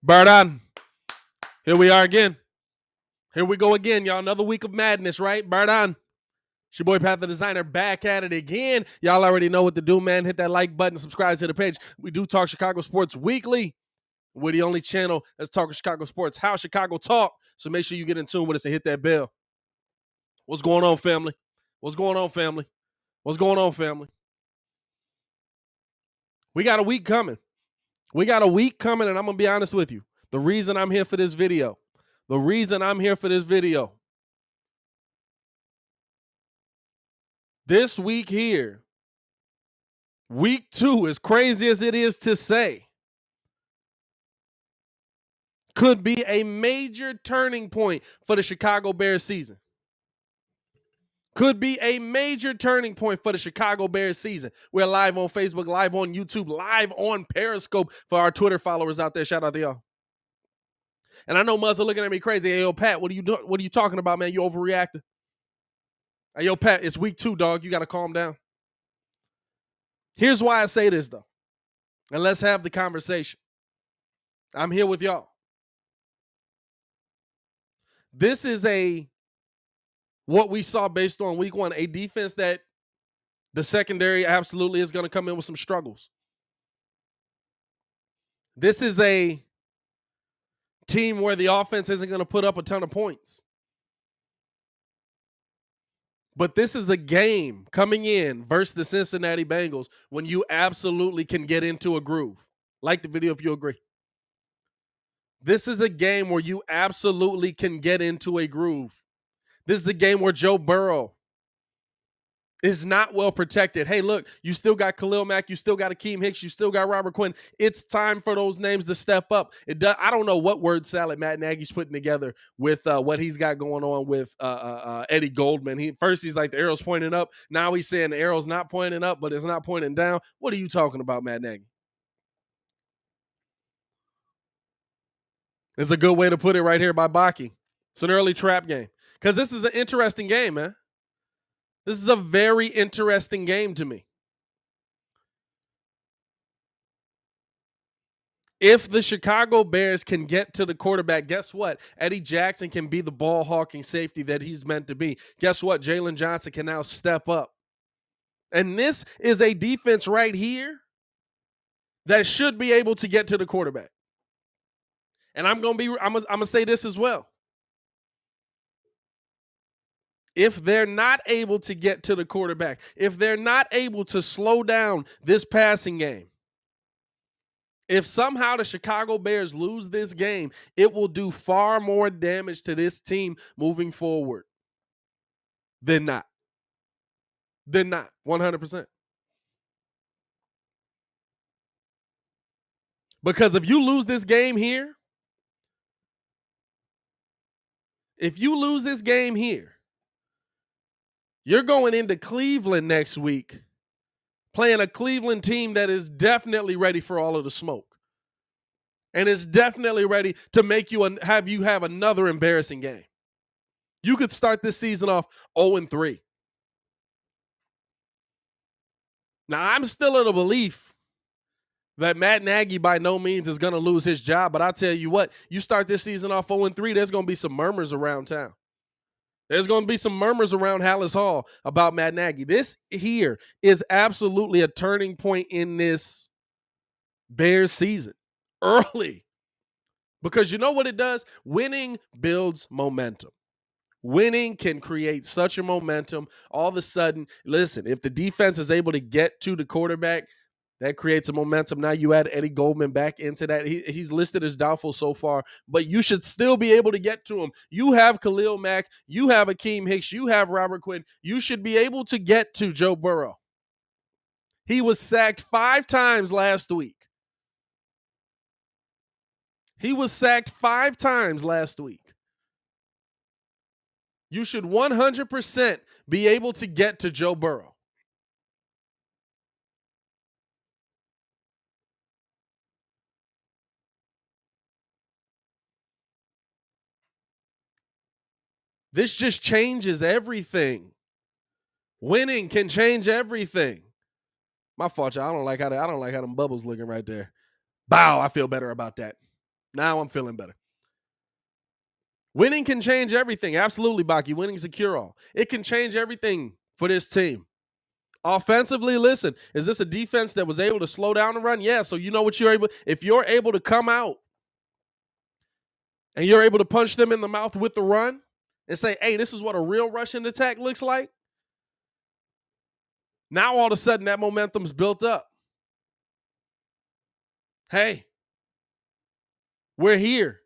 Bird Here we are again. Here we go again, y'all. Another week of madness, right? Bird It's your boy Pat the Designer back at it again. Y'all already know what to do, man. Hit that like button, subscribe to the page. We do talk Chicago sports weekly. We're the only channel that's talking Chicago sports, how Chicago talk. So make sure you get in tune with us and hit that bell. What's going on, family? What's going on, family? What's going on, family? We got a week coming. And I'm going to be honest with you. The reason I'm here for this video, this week here, week 2, as crazy as it is to say, could be a major turning point for the Chicago Bears season. We're live on Facebook, live on YouTube, live on Periscope for our Twitter followers out there. Shout out to y'all. And I know Muzz are looking at me crazy. Hey, yo, Pat, what are you doing? What are you talking about, man? You overreacting. Hey, yo, Pat, it's week 2, dog. You got to calm down. Here's why I say this, though. And let's have the conversation. I'm here with y'all. This is what we saw based on week 1, a defense that the secondary absolutely is going to come in with some struggles. This is a team where the offense isn't going to put up a ton of points. But this is a game coming in versus the Cincinnati Bengals when you absolutely can get into a groove. Like the video if you agree. This is a game where you absolutely can get into a groove. This is a game where Joe Burrow is not well protected. Hey, look, you still got Khalil Mack, you still got Akeem Hicks, you still got Robert Quinn. It's time for those names to step up. I don't know what word salad Matt Nagy's putting together with what he's got going on with Eddie Goldman. He's like, the arrow's pointing up. Now he's saying the arrow's not pointing up, but it's not pointing down. What are you talking about, Matt Nagy? It's a good way to put it right here by Baki. It's an early trap game. Because this is an interesting game, man. This is a very interesting game to me. If the Chicago Bears can get to the quarterback, guess what? Eddie Jackson can be the ball hawking safety that he's meant to be. Guess what? Jalen Johnson can now step up. And this is a defense right here that should be able to get to the quarterback. And I'm gonna say this as well. If they're not able to get to the quarterback, if they're not able to slow down this passing game, if somehow the Chicago Bears lose this game, it will do far more damage to this team moving forward than not. 100%. Because if you lose this game here, you're going into Cleveland next week playing a Cleveland team that is definitely ready for all of the smoke. And is definitely ready to make you have another embarrassing game. You could start this season off 0-3. Now, I'm still in the belief that Matt Nagy by no means is going to lose his job, but I'll tell you what, you start this season off 0-3, there's going to be some murmurs around town. There's going to be some murmurs around Hallis Hall about Matt Nagy. This here is absolutely a turning point in this Bears season. Early. Because you know what it does? Winning builds momentum. Winning can create such a momentum. All of a sudden, listen, if the defense is able to get to the quarterback, that creates a momentum. Now you add Eddie Goldman back into that. He's listed as doubtful so far, but you should still be able to get to him. You have Khalil Mack. You have Akeem Hicks. You have Robert Quinn. You should be able to get to Joe Burrow. He was sacked 5 times last week. You should 100% be able to get to Joe Burrow. This just changes everything. Winning can change everything. My fault, y'all. I don't like how them bubbles looking right there. Bow, I feel better about that. Now I'm feeling better. Winning can change everything. Absolutely, Baki. Winning's a cure-all. It can change everything for this team. Offensively, listen, is this a defense that was able to slow down the run? Yeah, so you know what if you're able to come out and you're able to punch them in the mouth with the run and say, hey, this is what a real Russian attack looks like. Now all of a sudden that momentum's built up. Hey, we're here.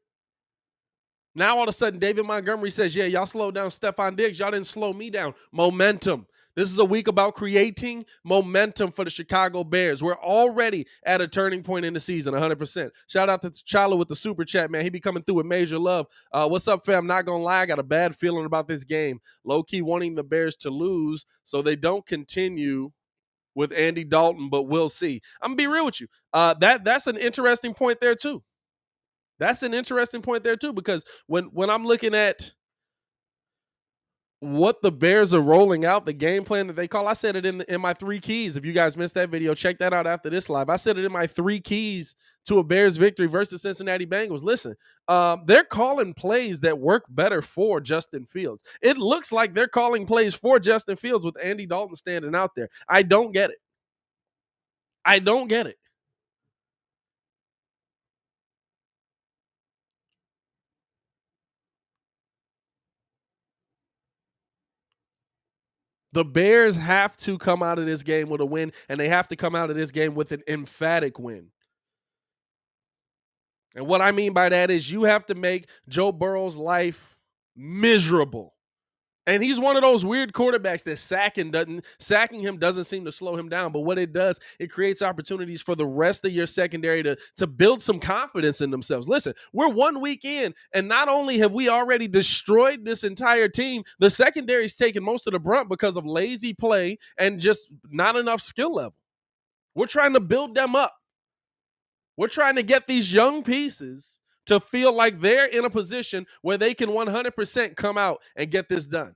Now all of a sudden David Montgomery says, yeah, y'all slowed down Stephon Diggs. Y'all didn't slow me down. Momentum. This is a week about creating momentum for the Chicago Bears. We're already at a turning point in the season, 100%. Shout out to T'Challa with the super chat, man. He be coming through with major love. What's up, fam? Not going to lie, I got a bad feeling about this game. Low-key wanting the Bears to lose so they don't continue with Andy Dalton, but we'll see. I'm going to be real with you. That's an interesting point there, too. That's an interesting point there, too, because when I'm looking at what the Bears are rolling out, the game plan that they call, I said it in my 3 keys. If you guys missed that video, check that out after this live. I said it in my 3 keys to a Bears victory versus Cincinnati Bengals. Listen, they're calling plays that work better for Justin Fields. It looks like they're calling plays for Justin Fields with Andy Dalton standing out there. I don't get it. I don't get it. The Bears have to come out of this game with a win, and they have to come out of this game with an emphatic win. And what I mean by that is you have to make Joe Burrow's life miserable. And he's one of those weird quarterbacks that sacking him doesn't seem to slow him down. But what it does, it creates opportunities for the rest of your secondary to build some confidence in themselves. Listen, we're 1 week in, and not only have we already destroyed this entire team, the secondary's taking most of the brunt because of lazy play and just not enough skill level. We're trying to build them up. We're trying to get these young pieces to feel like they're in a position where they can 100% come out and get this done.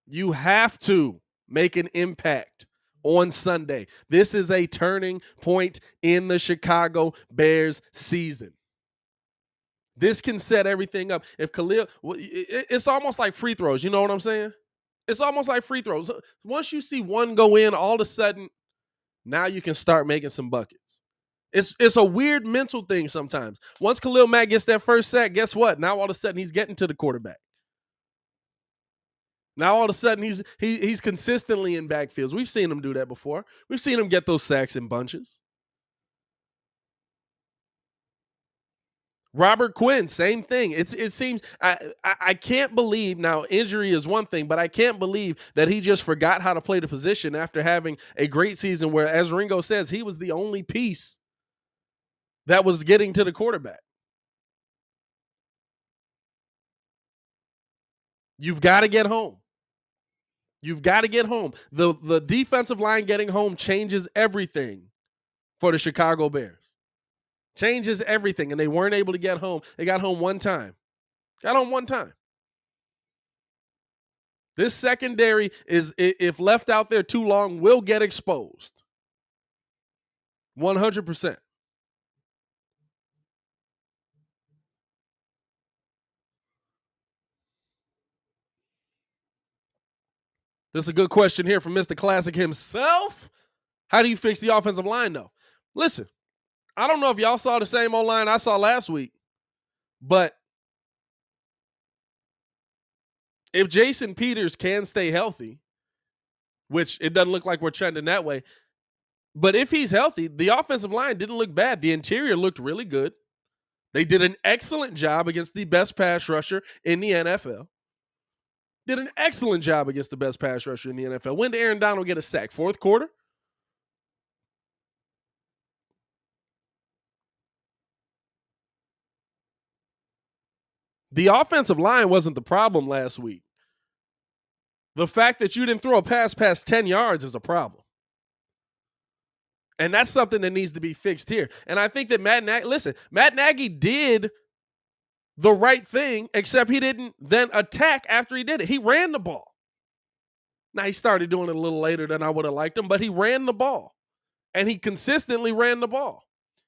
You have to make an impact on Sunday. This is a turning point in the Chicago Bears season. This can set everything up. If Khalil, it's almost like free throws. You know what I'm saying? It's almost like free throws. Once you see one go in, all of a sudden, now you can start making some buckets. It's a weird mental thing sometimes. Once Khalil Mack gets that first sack, guess what? Now all of a sudden he's getting to the quarterback. Now all of a sudden he's consistently in backfields. We've seen him do that before. We've seen him get those sacks in bunches. Robert Quinn, same thing. It seems I can't believe, now injury is one thing, but I can't believe that he just forgot how to play the position after having a great season where, as Ringo says, he was the only piece that was getting to the quarterback. You've got to get home. You've got to get home. The defensive line getting home changes everything for the Chicago Bears. Changes everything, and they weren't able to get home. They got home one time. Got home one time. This secondary is, if left out there too long, will get exposed. 100%. This is a good question here from Mr. Classic himself. How do you fix the offensive line, though? Listen, I don't know if y'all saw the same old line I saw last week, but if Jason Peters can stay healthy, which it doesn't look like we're trending that way, but if he's healthy, the offensive line didn't look bad. The interior looked really good. They did an excellent job against the best pass rusher in the NFL. Did an excellent job against the best pass rusher in the NFL. When did Aaron Donald get a sack? Fourth quarter? The offensive line wasn't the problem last week. The fact that you didn't throw a pass past 10 yards is a problem. And that's something that needs to be fixed here. And I think that Matt Nagy did the right thing, except he didn't then attack after he did it. He ran the ball. Now, he started doing it a little later than I would have liked him, but he ran the ball. and he consistently ran the ball.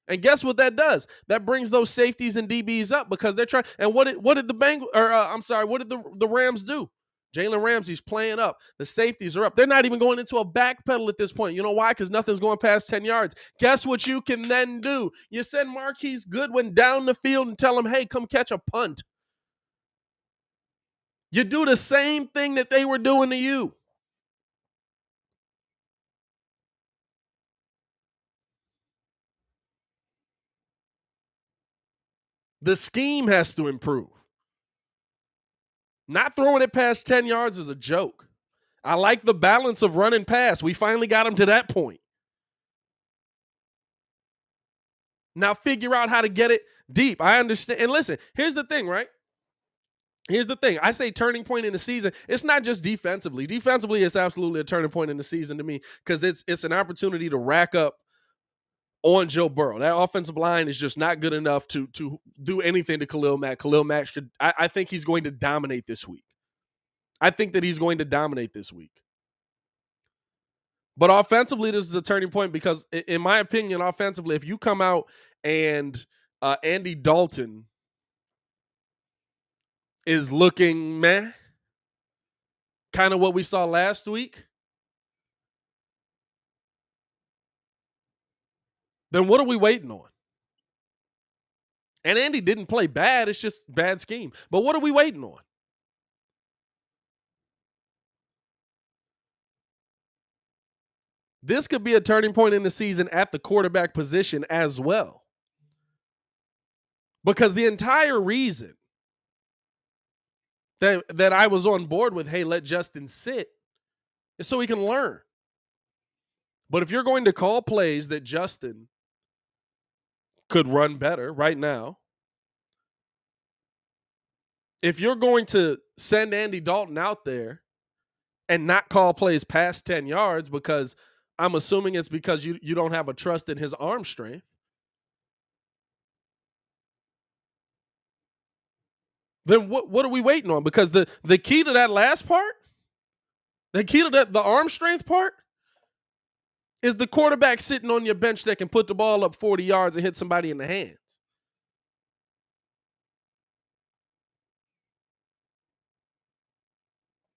And guess what that does? That brings those safeties and DBs up because they're trying. And what did the what did the Rams do? Jalen Ramsey's playing up. The safeties are up. They're not even going into a back pedal at this point. You know why? Because nothing's going past 10 yards. Guess what you can then do? You send Marquise Goodwin down the field and tell him, hey, come catch a punt. You do the same thing that they were doing to you. The scheme has to improve. Not throwing it past 10 yards is a joke. I like the balance of run and pass. We finally got him to that point. Now figure out how to get it deep. I understand. And listen, here's the thing, right? Here's the thing. I say turning point in the season. It's not just defensively. Defensively, it's absolutely a turning point in the season to me because it's an opportunity to rack up on Joe Burrow. That offensive line is just not good enough to do anything to Khalil Mack. Khalil Mack should. I think he's going to dominate this week. I think that he's going to dominate this week. But offensively, this is a turning point because, in my opinion, offensively, if you come out and Andy Dalton is looking meh, kind of what we saw last week, then what are we waiting on? And Andy didn't play bad. It's just bad scheme. But what are we waiting on? This could be a turning point in the season at the quarterback position as well. Because the entire reason that I was on board with, hey, let Justin sit, is so he can learn. But if you're going to call plays that Justin could run better right now, if you're going to send Andy Dalton out there and not call plays past 10 yards because I'm assuming it's because you don't have a trust in his arm strength, then what are we waiting on? Because the key to that last part, the key to the arm strength part, is the quarterback sitting on your bench that can put the ball up 40 yards and hit somebody in the hands.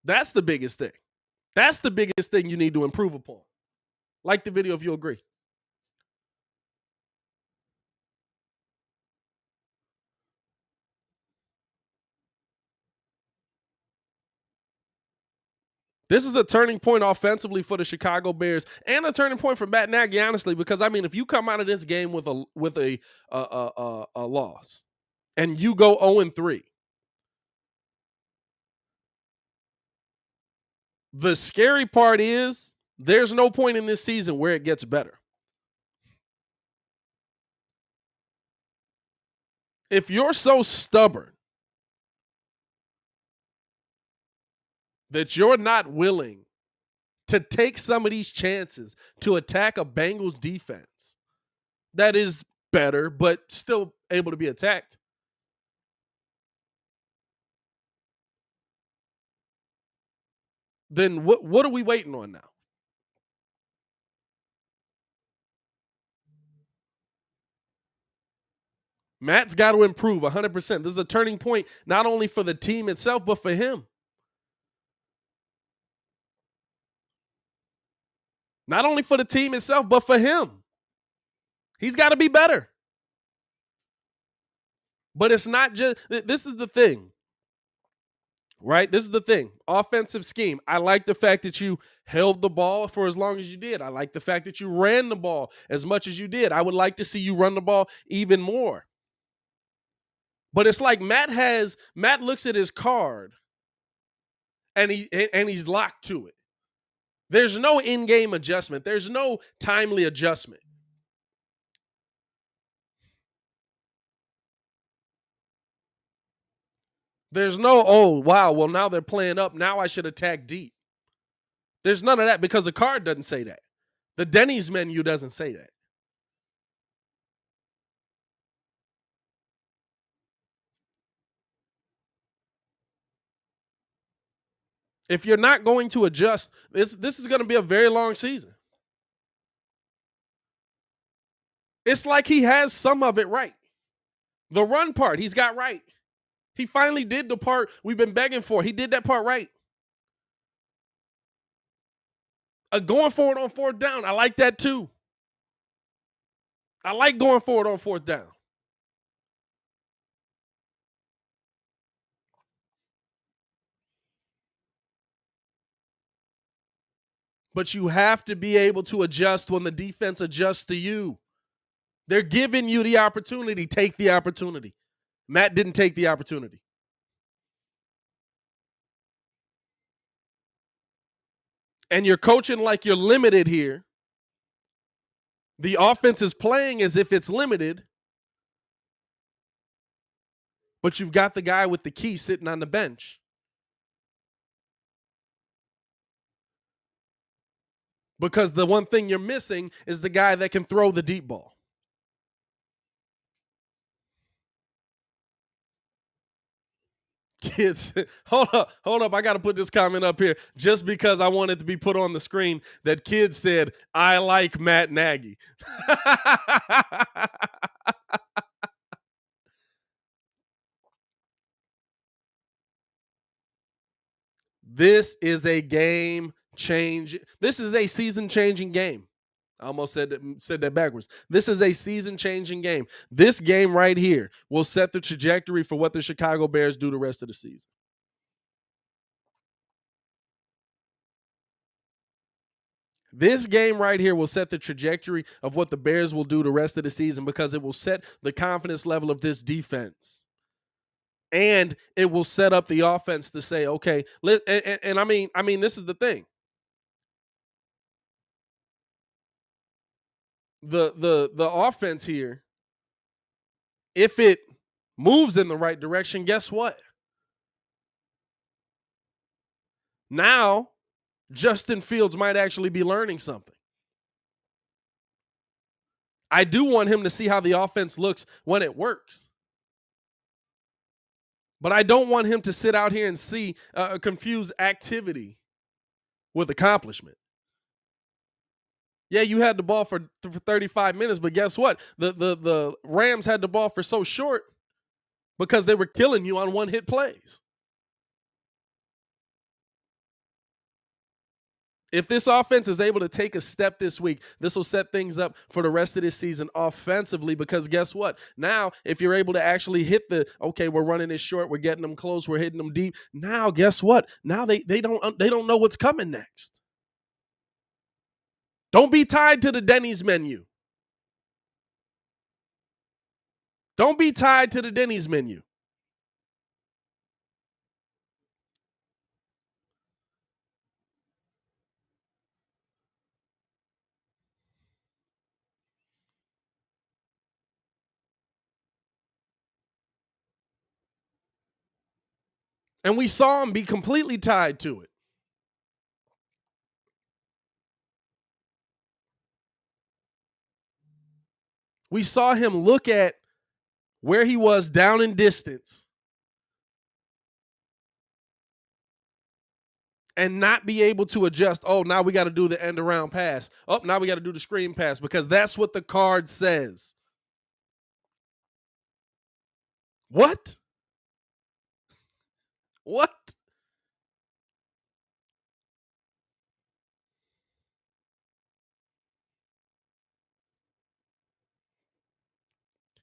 That's the biggest thing. That's the biggest thing you need to improve upon. Like the video if you agree. This is a turning point offensively for the Chicago Bears and a turning point for Matt Nagy, honestly, because I mean, if you come out of this game with a loss and you go 0-3, the scary part is there's no point in this season where it gets better. If you're so stubborn that you're not willing to take some of these chances to attack a Bengals defense that is better but still able to be attacked, then what are we waiting on now? Matt's got to improve 100%. This is a turning point not only for the team itself, but for him. Not only for the team itself, but for him. He's got to be better. But it's not just, this is the thing, right? This is the thing. Offensive scheme. I like the fact that you held the ball for as long as you did. I like the fact that you ran the ball as much as you did. I would like to see you run the ball even more. But it's like Matt looks at his card and he's locked to it. There's no in-game adjustment. There's no timely adjustment. There's no, oh, wow, well, now they're playing up. Now I should attack deep. There's none of that because the card doesn't say that. The Denny's menu doesn't say that. If you're not going to adjust, this is going to be a very long season. It's like he has some of it right. The run part, he's got right. He finally did the part we've been begging for. He did that part right. Going forward on fourth down, I like that too. I like going forward on fourth down. But you have to be able to adjust when the defense adjusts to you. They're giving you the opportunity. Take the opportunity. Matt didn't take the opportunity. And you're coaching like you're limited here. The offense is playing as if it's limited, but you've got the guy with the key sitting on the bench. Because the one thing you're missing is the guy that can throw the deep ball. Kids, hold up. I got to put this comment up here just because I want it to be put on the screen that kids said, I like Matt Nagy. This is a game change. This is a season changing game. I almost said that backwards. This is a season changing game. This game right here will set the trajectory for what the Chicago Bears do the rest of the season. This game right here will set the trajectory of what the Bears will do the rest of the season because it will set the confidence level of this defense. And it will set up the offense to say, okay, and I mean, this is the thing. The offense here, if it moves in the right direction, guess what? Now, Justin Fields might actually be learning something. I do want him to see how the offense looks when it works. But I don't want him to sit out here and see confuse activity with accomplishment. Yeah, you had the ball for 35 minutes, but guess what? The Rams had the ball for so short because they were killing you on one-hit plays. If this offense is able to take a step this week, this will set things up for the rest of this season offensively because guess what? Now, if you're able to actually hit okay, we're running this short, we're getting them close, we're hitting them deep. Now, guess what? Now they don't know what's coming next. Don't be tied to the Denny's menu. Don't be tied to the Denny's menu. And we saw him be completely tied to it. We saw him look at where he was down in distance and not be able to adjust. Oh, now we got to do the end around pass. Oh, now we got to do the screen pass because that's what the card says. What? What?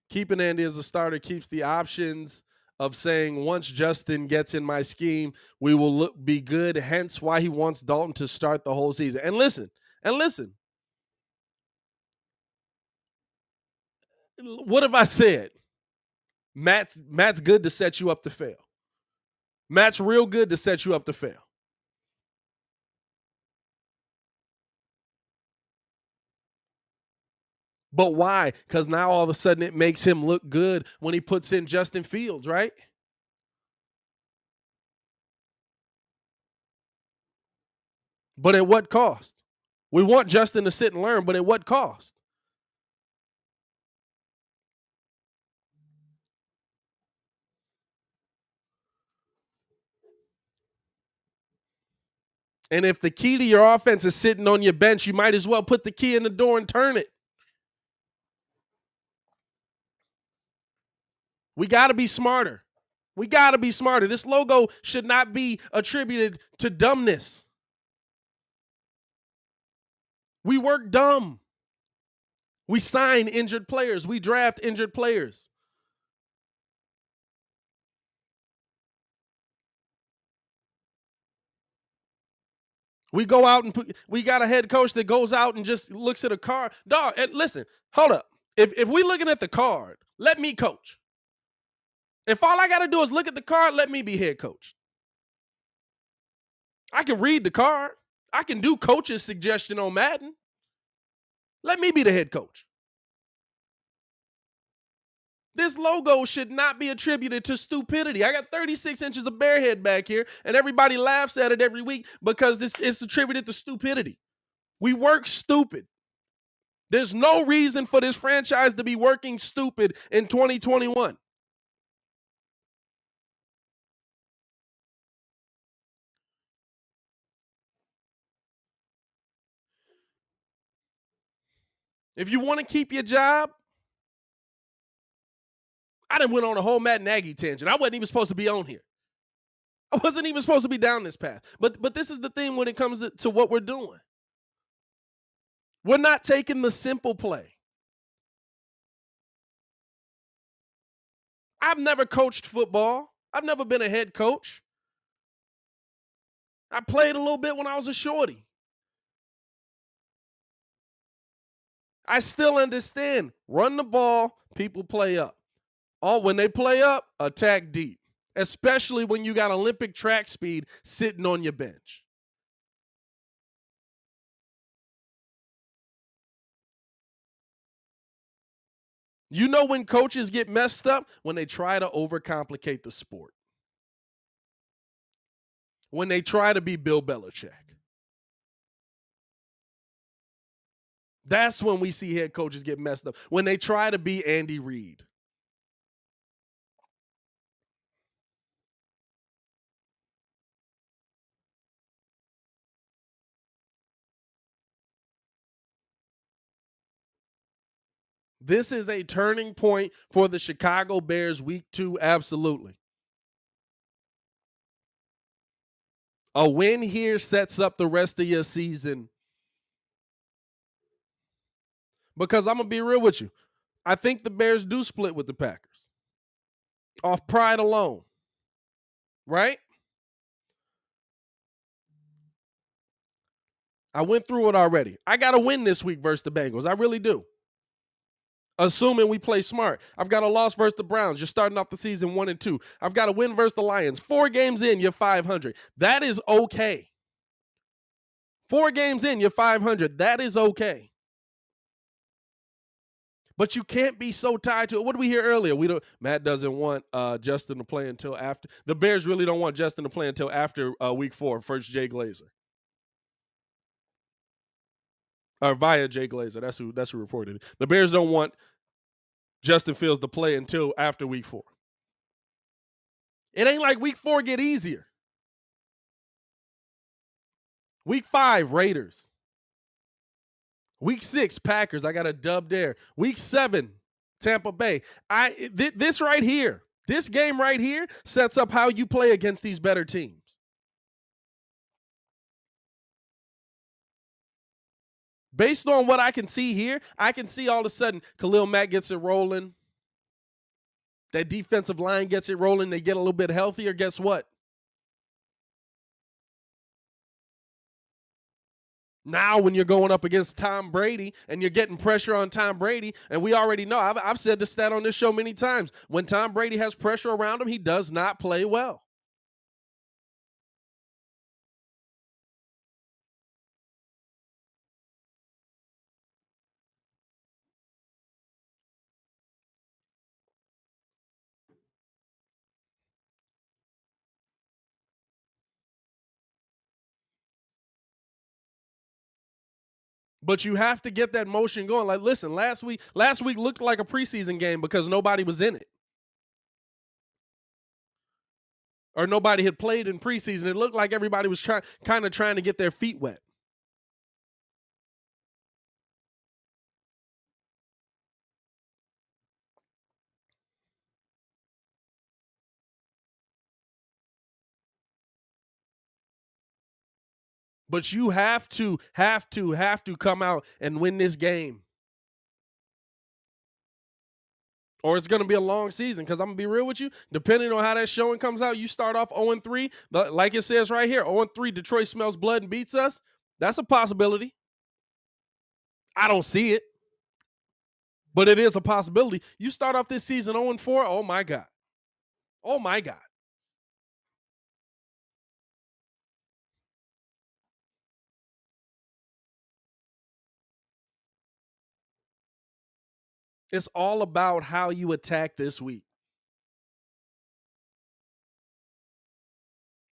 Keeping Andy as a starter keeps the options of saying once Justin gets in my scheme, we will be good. Hence why he wants Dalton to start the whole season. And listen. What have I said? Matt's good to set you up to fail. Matt's real good to set you up to fail. But why? Because now all of a sudden it makes him look good when he puts in Justin Fields, right? But at what cost? We want Justin to sit and learn, but at what cost? And if the key to your offense is sitting on your bench, you might as well put the key in the door and turn it. We got to be smarter. We got to be smarter. This logo should not be attributed to dumbness. We work dumb. We sign injured players. We draft injured players. We go out and we got a head coach that goes out and just looks at a card. Dog, and listen, hold up. If we looking at the card, let me coach. If all I got to do is look at the card, let me be head coach. I can read the card. I can do coach's suggestion on Madden. Let me be the head coach. This logo should not be attributed to stupidity. I got 36 inches of bear head back here, and everybody laughs at it every week because it's attributed to stupidity. We work stupid. There's no reason for this franchise to be working stupid in 2021. If you want to keep your job, I done went on a whole Matt Nagy tangent. I wasn't even supposed to be on here. I wasn't even supposed to be down this path. But this is the thing when it comes to what we're doing. We're not taking the simple play. I've never coached football. I've never been a head coach. I played a little bit when I was a shorty. I still understand. Run the ball, people play up. When they play up, attack deep. Especially when you got Olympic track speed sitting on your bench. You know when coaches get messed up? When they try to overcomplicate the sport. When they try to be Bill Belichick. That's when we see head coaches get messed up. When they try to be Andy Reid. This is a turning point for the Chicago Bears week 2, absolutely. A win here sets up the rest of your season. Because I'm going to be real with you. I think the Bears do split with the Packers. Off pride alone. Right? I went through it already. I got to win this week versus the Bengals. I really do. Assuming we play smart. I've got a loss versus the Browns. You're starting off the season 1-2. I've got a win versus the Lions. 4 games in, you're 500. That is okay. 4 games in, you're 500. That is okay. But you can't be so tied to it. What did we hear earlier? Matt doesn't want Justin to play until after. The Bears really don't want Justin to play until after week 4, first Jay Glazer. Or via Jay Glazer. That's who reported it. The Bears don't want Justin Fields to play until after week 4. It ain't like week 4 get easier. Week 5, Raiders. Week 6, Packers. I got a dub there. Week 7, Tampa Bay. This right here, this game right here sets up how you play against these better teams. Based on what I can see here, I can see all of a sudden Khalil Mack gets it rolling. That defensive line gets it rolling. They get a little bit healthier. Guess what? Now, when you're going up against Tom Brady and you're getting pressure on Tom Brady, and we already know, I've said this stat on this show many times, when Tom Brady has pressure around him, he does not play well. But you have to get that motion going. Like, listen, last week looked like a preseason game because nobody was in it. Or nobody had played in preseason. It looked like everybody was kind of trying to get their feet wet. But you have to come out and win this game. Or it's going to be a long season, because I'm going to be real with you. Depending on how that showing comes out, you start off 0-3. But like it says right here, 0-3, Detroit smells blood and beats us. That's a possibility. I don't see it, but it is a possibility. You start off this season 0-4, oh my God. Oh my God. It's all about how you attack this week.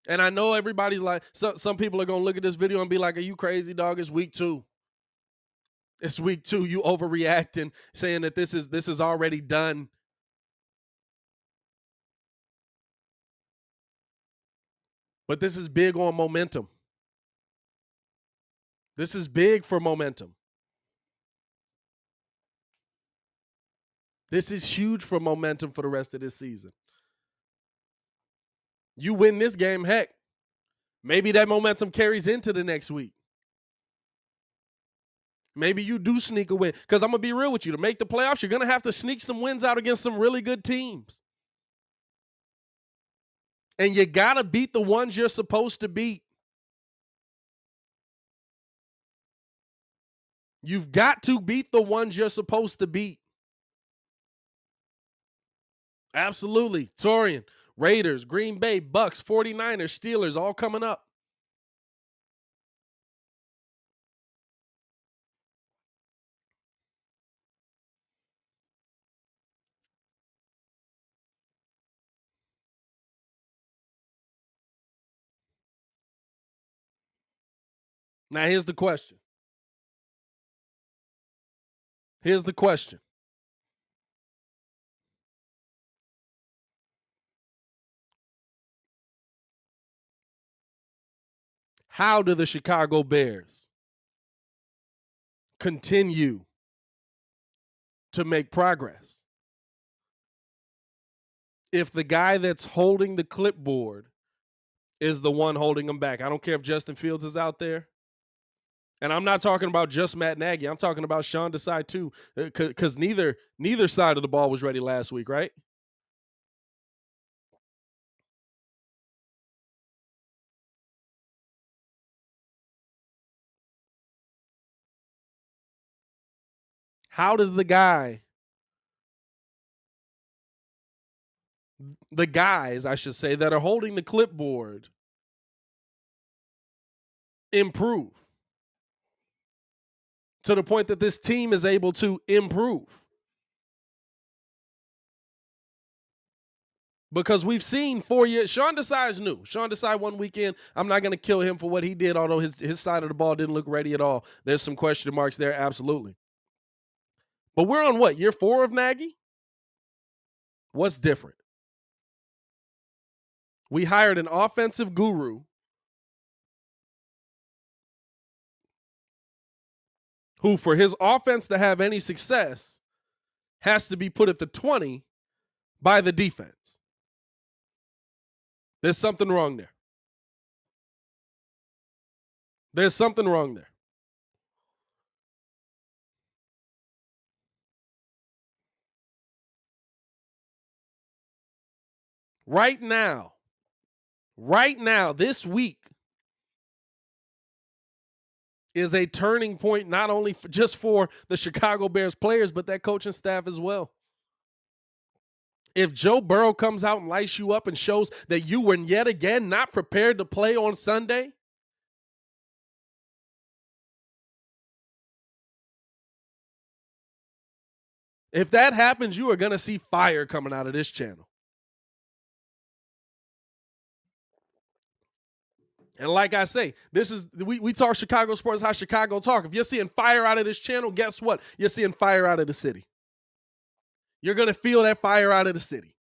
And I know everybody's like, some people are going to look at this video and be like, are you crazy, dog? It's week 2. It's week 2. You overreacting, saying that this is already done. But this is big on momentum. This is big for momentum. This is huge for momentum for the rest of this season. You win this game, heck, maybe that momentum carries into the next week. Maybe you do sneak a win. Because I'm going to be real with you. To make the playoffs, you're going to have to sneak some wins out against some really good teams. And you got to beat the ones you're supposed to beat. You've got to beat the ones you're supposed to beat. Absolutely. Torian, Raiders, Green Bay, Bucks, 49ers, Steelers, all coming up. Now, here's the question. Here's the question. How do the Chicago Bears continue to make progress if the guy that's holding the clipboard is the one holding them back? I don't care if Justin Fields is out there. And I'm not talking about just Matt Nagy. I'm talking about Sean Desai too, because neither side of the ball was ready last week, right? How does the guys, I should say, that are holding the clipboard improve to the point that this team is able to improve? Because we've seen 4 years. Sean Desai is new. Sean Desai one weekend. I'm not going to kill him for what he did, although his side of the ball didn't look ready at all. There's some question marks there, absolutely. But we're on what, year 4 of Nagy? What's different? We hired an offensive guru who, for his offense to have any success, has to be put at the 20 by the defense. There's something wrong there. There's something wrong there. Right now, this week is a turning point, not only just for the Chicago Bears players, but that coaching staff as well. If Joe Burrow comes out and lights you up and shows that you were yet again not prepared to play on Sunday, if that happens, you are going to see fire coming out of this channel. And like I say, this is we talk Chicago sports, how Chicago talk. If you're seeing fire out of this channel, guess what? You're seeing fire out of the city. You're going to feel that fire out of the city.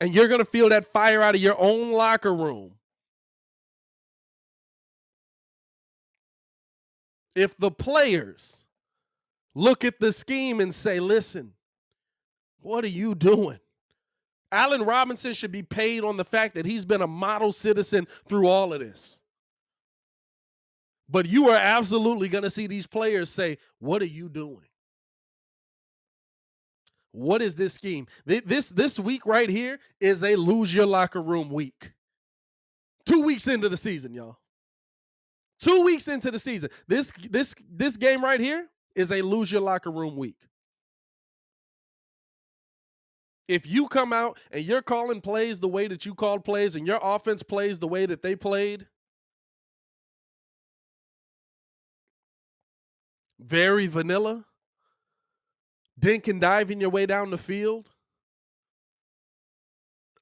And you're going to feel that fire out of your own locker room. If the players look at the scheme and say, listen, What are you doing? Allen Robinson should be paid on the fact that he's been a model citizen through all of this. But you are absolutely going to see these players say, what are you doing? What is this scheme? This week right here is a lose your locker room week. 2 weeks into the season, y'all. 2 weeks into the season. This game right here is a lose your locker room week. If you come out and you're calling plays the way that you called plays and your offense plays the way that they played, very vanilla, dink and diving your way down the field,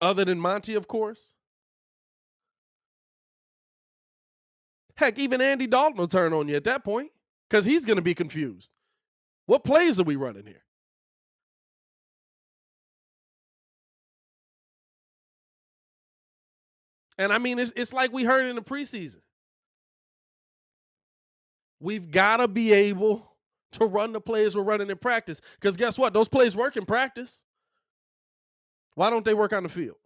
other than Monty, of course. Heck, even Andy Dalton will turn on you at that point because he's going to be confused. What plays are we running here? And I mean, it's like we heard in the preseason. We've got to be able to run the plays we're running in practice. Because guess what? Those plays work in practice. Why don't they work on the field?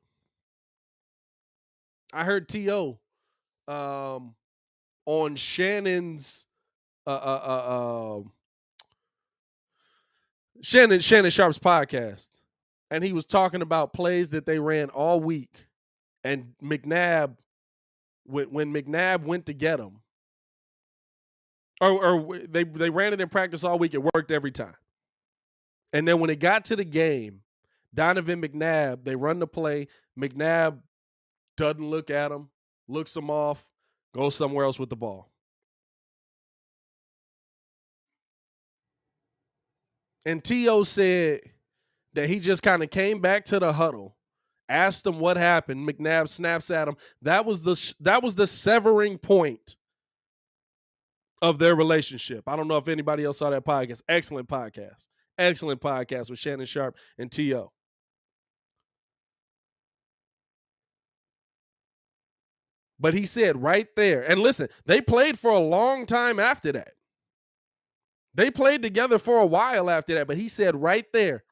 I heard T.O. On Shannon's Shannon Sharp's podcast, and he was talking about plays that they ran all week. And McNabb, when McNabb went to get him, or they ran it in practice all week, it worked every time. And then when it got to the game, Donovan McNabb, they run the play. McNabb doesn't look at him, looks him off, goes somewhere else with the ball. And T.O. said that he just kind of came back to the huddle, asked him what happened. McNabb snaps at him. That was the severing point of their relationship. I don't know if anybody else saw that podcast. Excellent podcast. Excellent podcast with Shannon Sharp and T.O. But he said right there, and listen, they played for a long time after that. They played together for a while after that, but he said right there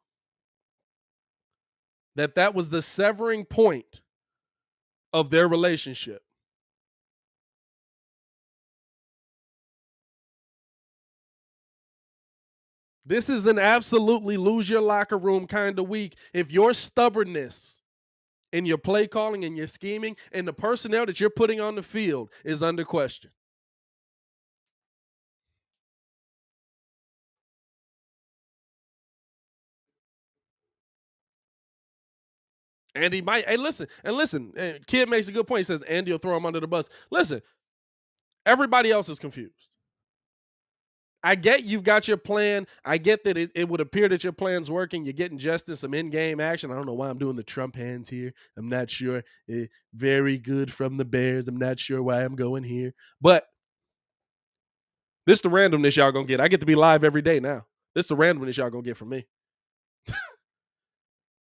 that was the severing point of their relationship. This is an absolutely lose your locker room kind of week. If your stubbornness in your play calling and your scheming and the personnel that you're putting on the field is under question. And he might, hey, listen, Kid makes a good point. He says Andy will throw him under the bus. Listen, everybody else is confused. I get you've got your plan. I get that it would appear that your plan's working. You're getting just in some in-game action. I don't know why I'm doing the Trump hands here. I'm not sure. Very good from the Bears. I'm not sure why I'm going here. But this the randomness y'all going to get. I get to be live every day now. This the randomness y'all going to get from me.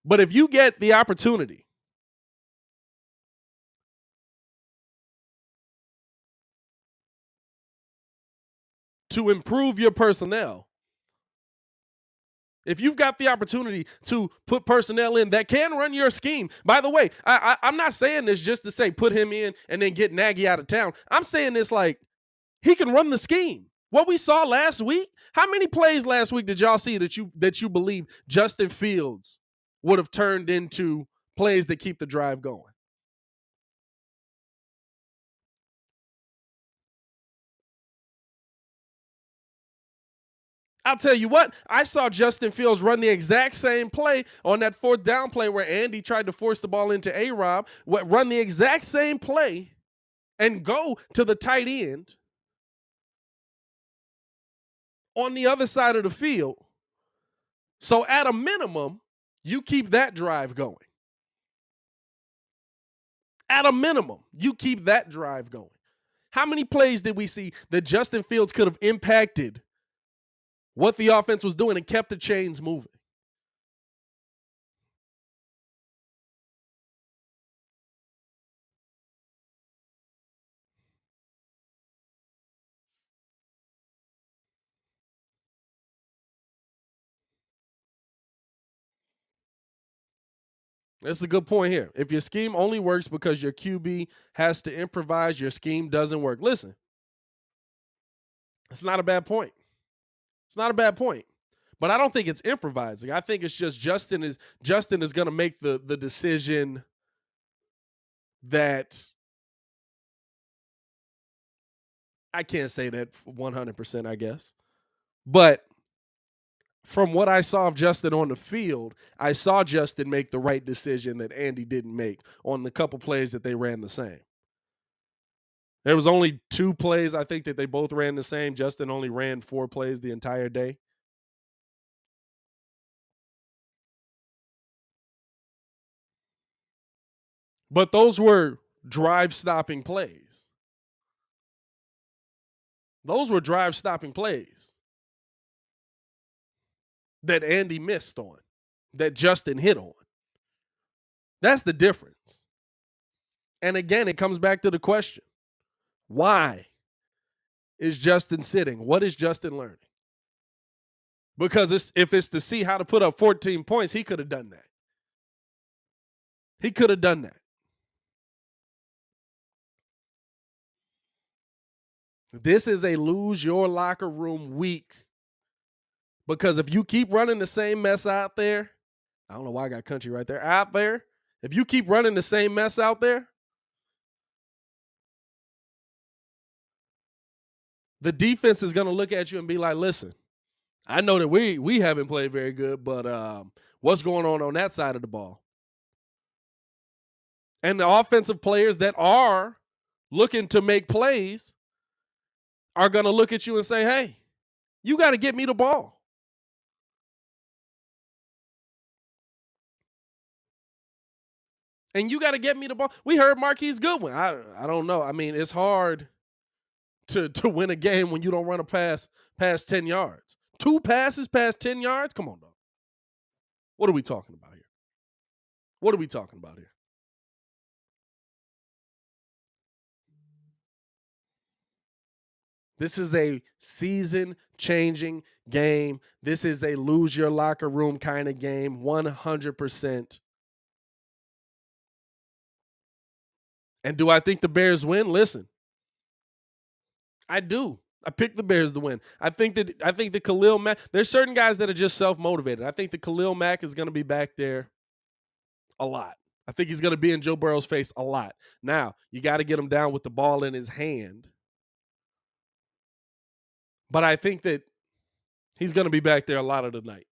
But if you get the opportunity to improve your personnel, if you've got the opportunity to put personnel in that can run your scheme, by the way, I'm not saying this just to say put him in and then get Nagy out of town. I'm saying this like he can run the scheme. What we saw last week, how many plays last week did y'all see that you believe Justin Fields would have turned into plays that keep the drive going? I'll tell you what, I saw Justin Fields run the exact same play on that fourth down play where Andy tried to force the ball into A-Rob, run the exact same play and go to the tight end on the other side of the field. So at a minimum, you keep that drive going. At a minimum, you keep that drive going. How many plays did we see that Justin Fields could have impacted what the offense was doing and kept the chains moving? That's a good point here. If your scheme only works because your QB has to improvise, your scheme doesn't work. Listen, it's not a bad point. It's not a bad point. But I don't think it's improvising. I think it's just Justin is going to make the decision that I can't say that 100%, I guess. But from what I saw of Justin on the field, I saw Justin make the right decision that Andy didn't make on the couple plays that they ran the same. There was only 2 plays, I think, that they both ran the same. Justin only ran 4 plays the entire day. But those were drive-stopping plays. Those were drive-stopping plays that Andy missed on, that Justin hit on. That's the difference. And again, it comes back to the question, why is Justin sitting? What is Justin learning? Because if it's to see how to put up 14 points, he could have done that. He could have done that. This is a lose your locker room week. Because if you keep running the same mess out there, I don't know why I got country right there, out there, if you keep running the same mess out there, the defense is going to look at you and be like, listen, I know that we haven't played very good, but what's going on that side of the ball? And the offensive players that are looking to make plays are going to look at you and say, hey, you got to get me the ball. And you got to get me the ball. We heard Marquise Goodwin. I don't know. I mean, it's hard to win a game when you don't run a pass past 10 yards. 2 passes past 10 yards? Come on, dog. What are we talking about here? What are we talking about here? This is a season-changing game. This is a lose your locker room kind of game, 100%. And do I think the Bears win? Listen, I do. I picked the Bears to win. I think that Khalil Mack, there's certain guys that are just self-motivated. I think that Khalil Mack is going to be back there a lot. I think he's going to be in Joe Burrow's face a lot. Now, you got to get him down with the ball in his hand. But I think that he's going to be back there a lot of the night.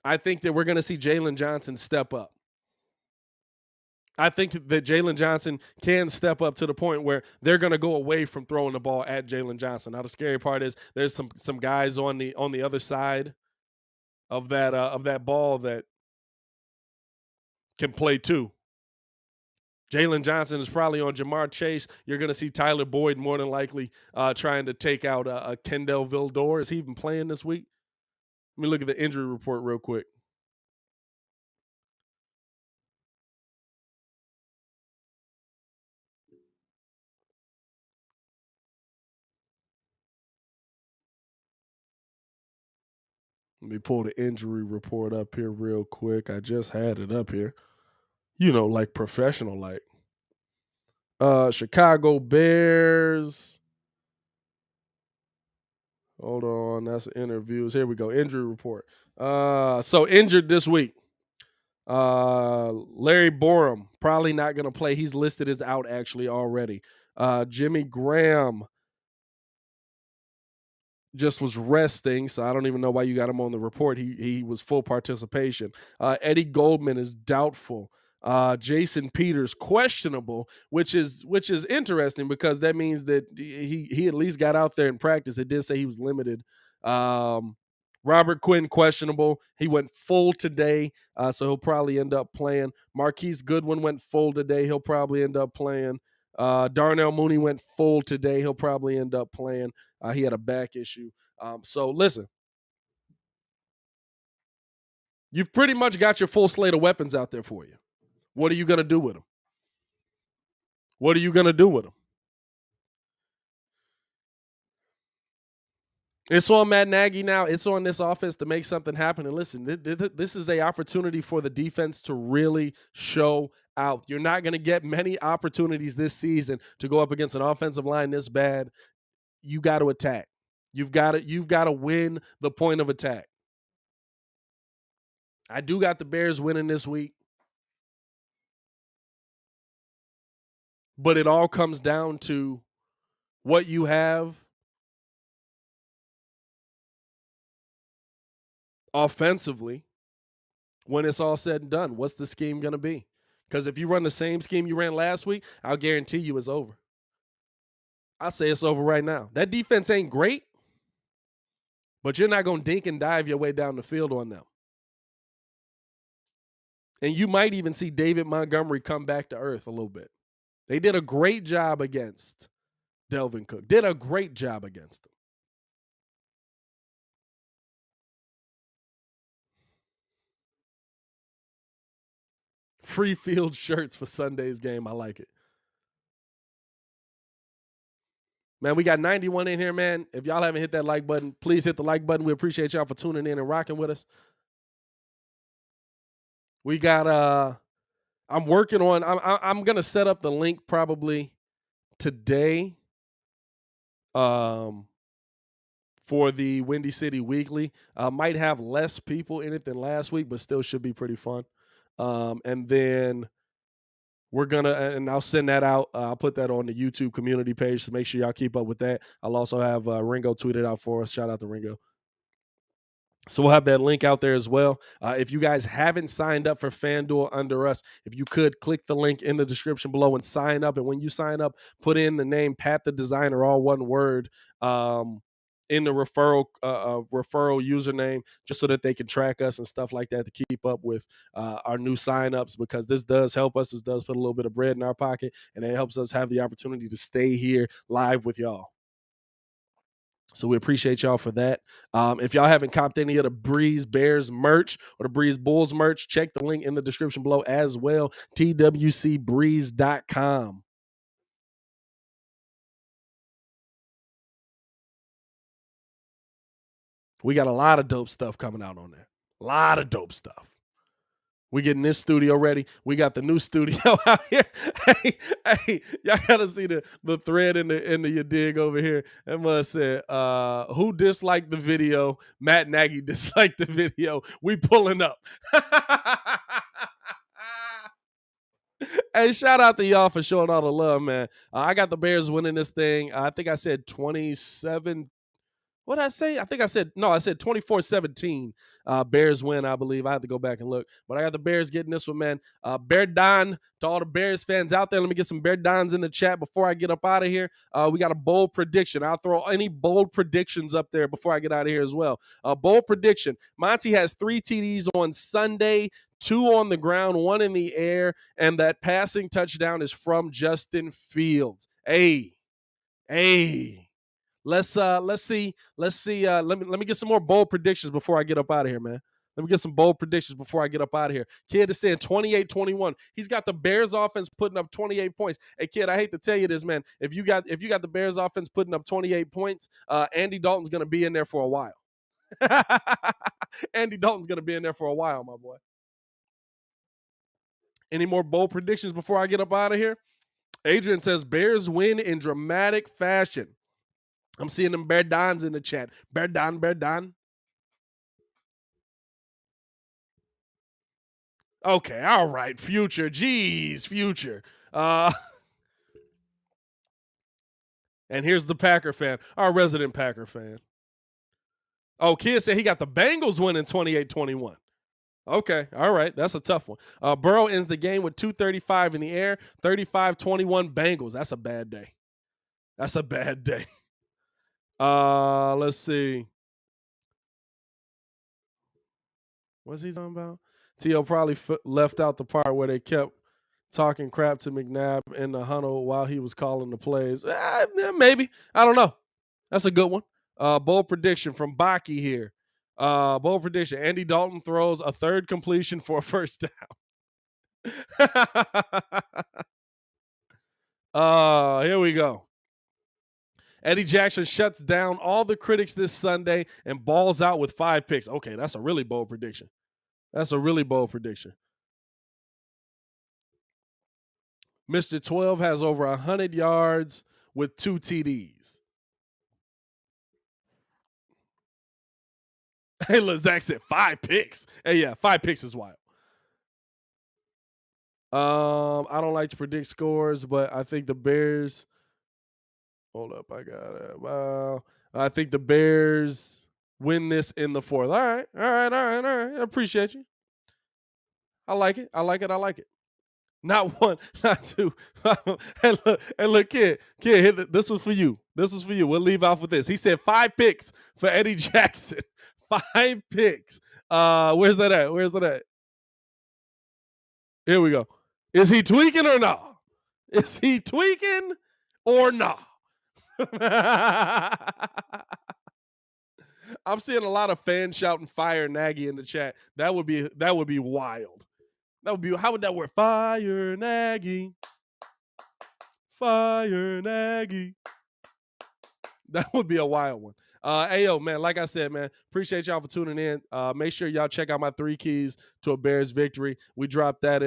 I think that we're going to see Jalen Johnson step up. I think that Jalen Johnson can step up to the point where they're going to go away from throwing the ball at Jalen Johnson. Now the scary part is there's some guys on the other side of that ball that can play too. Jalen Johnson is probably on Jamar Chase. You're going to see Tyler Boyd more than likely trying to take out Kendall Vildor. Is he even playing this week? Let me look at the injury report real quick. Let me pull the injury report up here real quick. I just had it up here. You know, like professional, like. Chicago Bears. Hold on, that's interviews. Here we go. Injury report. So injured this week. Larry Borum probably not going to play. He's listed as out actually already. Jimmy Graham just was resting, so I don't even know why you got him on the report. He was full participation. Eddie Goldman is doubtful. Jason Peters questionable, which is interesting because that means that he at least got out there in practice. It did say he was limited. Robert Quinn questionable. He went full today, so he'll probably end up playing. Marquise Goodwin went full today. He'll probably end up playing. Darnell Mooney went full today. He'll probably end up playing. He had a back issue. So listen, you've pretty much got your full slate of weapons out there for you. What are you going to do with them? What are you going to do with them? It's on Matt Nagy now. It's on this offense to make something happen. And listen, this is a opportunity for the defense to really show out. You're not going to get many opportunities this season to go up against an offensive line this bad. You got to attack. You've got to win the point of attack. I do got the Bears winning this week, but it all comes down to what you have offensively when it's all said and done. What's the scheme going to be? Because if you run the same scheme you ran last week, I'll guarantee you it's over. I'll say it's over right now. That defense ain't great, but you're not going to dink and dive your way down the field on them. And you might even see David Montgomery come back to earth a little bit. They did a great job against Delvin Cook. Did a great job against him. Free field shirts for Sunday's game. I like it. Man, we got 91 in here, man. If y'all haven't hit that like button, please hit the like button. We appreciate y'all for tuning in and rocking with us. We got I'm working on I'm going to set up the link probably today for the Windy City Weekly. Might have less people in it than last week, but still should be pretty fun. And then we're going to, and I'll send that out. I'll put that on the YouTube community page, so make sure y'all keep up with that. I'll also have Ringo tweet it out for us. Shout out to Ringo. So we'll have that link out there as well. If you guys haven't signed up for FanDuel under us, if you could click the link in the description below and sign up. And when you sign up, put in the name Pat the Designer, all one word, in the referral username, just so that they can track us and stuff like that to keep up with our new signups, because this does help us. This does put a little bit of bread in our pocket, and it helps us have the opportunity to stay here live with y'all. So we appreciate y'all for that. If y'all haven't copped any of the Breeze Bears merch or the Breeze Bulls merch, check the link in the description below as well, twcbreeze.com. We got a lot of dope stuff coming out on there. A lot of dope stuff. We getting this studio ready. We got the new studio out here. Hey, y'all gotta see the thread in the your dig over here. Emma said, who disliked the video? Matt Nagy disliked the video. We pulling up. Hey, shout out to y'all for showing all the love, man. I got the Bears winning this thing. I think I said 27. What did I say? I think I said 24-17. Bears win, I believe. I have to go back and look. But I got the Bears getting this one, man. Bear Don, to all the Bears fans out there, let me get some Bear Dons in the chat before I get up out of here. We got a bold prediction. I'll throw any bold predictions up there before I get out of here as well. Bold prediction. Monty has 3 TDs on Sunday, 2 on the ground, 1 in the air, and that passing touchdown is from Justin Fields. Hey. Let's see. Let me get some more bold predictions before I get up out of here, man. Let me get some bold predictions before I get up out of here. Kid is saying 28-21. He's got the Bears offense putting up 28 points. Hey, kid, I hate to tell you this, man. If you got the Bears offense putting up 28 points, Andy Dalton's gonna be in there for a while. Andy Dalton's gonna be in there for a while, my boy. Any more bold predictions before I get up out of here? Adrian says Bears win in dramatic fashion. I'm seeing them Bear Dons in the chat. Bear Don. Okay, all right, Future. Jeez, Future. And here's the Packer fan, our resident Packer fan. Oh, Kid said he got the Bengals winning 28-21. Okay, all right, that's a tough one. Burrow ends the game with 235 in the air, 35-21 Bengals. That's a bad day. Let's see. What's he talking about? T.O. probably left out the part where they kept talking crap to McNabb in the huddle while he was calling the plays. Maybe. I don't know. That's a good one. Bold prediction from Baki here. Bold prediction. Andy Dalton throws a 3rd completion for a first down. Here we go. Eddie Jackson shuts down all the critics this Sunday and balls out with 5 picks. Okay, that's a really bold prediction. That's a really bold prediction. Mr. 12 has over 100 yards with 2 TDs. Hey, look, Zach said 5 picks. Hey, yeah, 5 picks is wild. I don't like to predict scores, but I think the Bears. Hold up, I got it. Wow. I think the Bears win this in the fourth. All right. I appreciate you. I like it. I like it. Not one, not two. and look, kid, this was for you. This was for you. We'll leave off with this. He said 5 picks for Eddie Jackson. 5 picks. Where's that at? Here we go. Is he tweaking or not? Is he tweaking or not? I'm seeing a lot of fans shouting "Fire Nagy" in the chat. That would be wild. That would be, how would that work? Fire Nagy. Fire Nagy. That would be a wild one. Hey, yo, man, like I said, man, appreciate y'all for tuning in. Make sure y'all check out my 3 keys to a Bears victory. We dropped that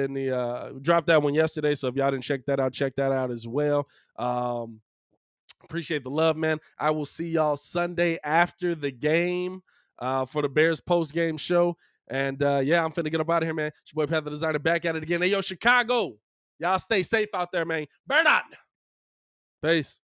dropped that one yesterday, so if y'all didn't check that out as well. Appreciate the love, man. I will see y'all Sunday after the game for the Bears post-game show. And, yeah, I'm finna get up out of here, man. It's your boy Pat the Designer back at it again. Hey, yo, Chicago, y'all stay safe out there, man. Burn on. Peace.